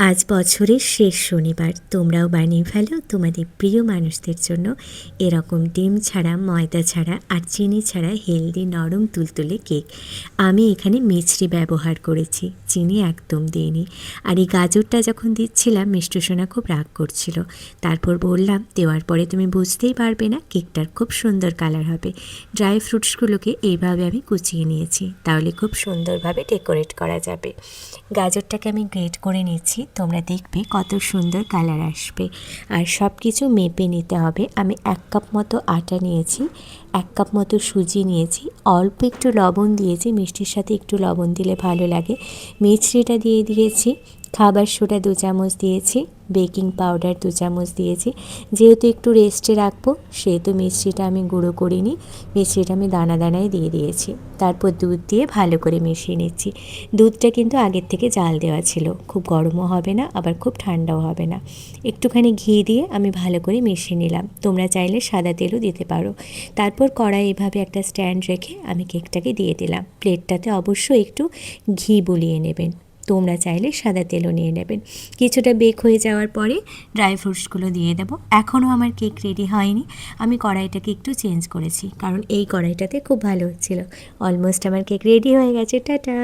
আজ বছরের শেষ শনিবার, তোমরাও বানিয়ে ফেলো তোমাদের প্রিয় মানুষদের জন্য এরকম ডিম ছাড়া, ময়দা ছাড়া আর চিনি ছাড়া হেলদি নরম তুলতুলে কেক। আমি এখানে মিছরি ব্যবহার করেছি, চিনি একদম দিইনি। আর এই গাজরটা যখন দিচ্ছিলাম মিষ্টু সোনা খুব রাগ করছিল। তারপর বললাম দেওয়ার পরে তুমি বুঝতেই পারবে না, কেকটার খুব সুন্দর কালার হবে। ড্রাই ফ্রুটসগুলোকে এইভাবে আমি কুচিয়ে নিয়েছি, তাহলে খুব সুন্দরভাবে ডেকোরেট করা যাবে। গাজরটাকে আমি গ্রেট করে নিচ্ছি, তোমরা দেখবে কত সুন্দর কালার আসবে। আর সব কিছু মেপে নিতে হবে। আমি 1 কাপ মতো আটা নিয়েছি, 1 কাপ মতো সুজি নিয়েছি, অল্প একটু লবণ দিয়েছি, মিষ্টির সাথে একটু লবণ দিলে ভালো লাগে। মিছরিটা দিয়ে দিয়েছি, খাবার সোডা 2 চামচ দিয়েছি, বেকিং পাউডার 2 চামচ দিয়েছি। যেহেতু একটু রেস্টে রাখবো সেহেতু মিছরিটা আমি গুঁড়ো করিনি, মিছরিটা আমি দানা দানায় দিয়ে দিয়েছি। তারপর দুধ দিয়ে ভালো করে মিশিয়ে নিচ্ছি। দুধটা কিন্তু আগের থেকে জাল দেওয়া ছিল, খুব গরমও হবে না আবার খুব ঠান্ডাও হবে না। একটুখানি ঘি দিয়ে আমি ভালো করে মিশিয়ে নিলাম, তোমরা চাইলে সাদা তেলও দিতে পারো। তারপর কড়াই এভাবে একটা স্ট্যান্ড রেখে আমি কেকটাকে দিয়ে দিলাম। প্লেটটাতে অবশ্যই একটু ঘি বুলিয়ে নেবেন, তোমরা চাইলে সাদা তেলও নিয়ে নেবেন। কিছুটা বেক হয়ে যাওয়ার পরে ড্রাই ফ্রুটসগুলো দিয়ে দেবো। এখনও আমার কেক রেডি হয়নি, আমি কড়াইটাকে একটু চেঞ্জ করেছি কারণ এই কড়াইটাতে খুব ভালো হচ্ছিলো। অলমোস্ট আমার কেক রেডি হয়ে গেছে। টাটা।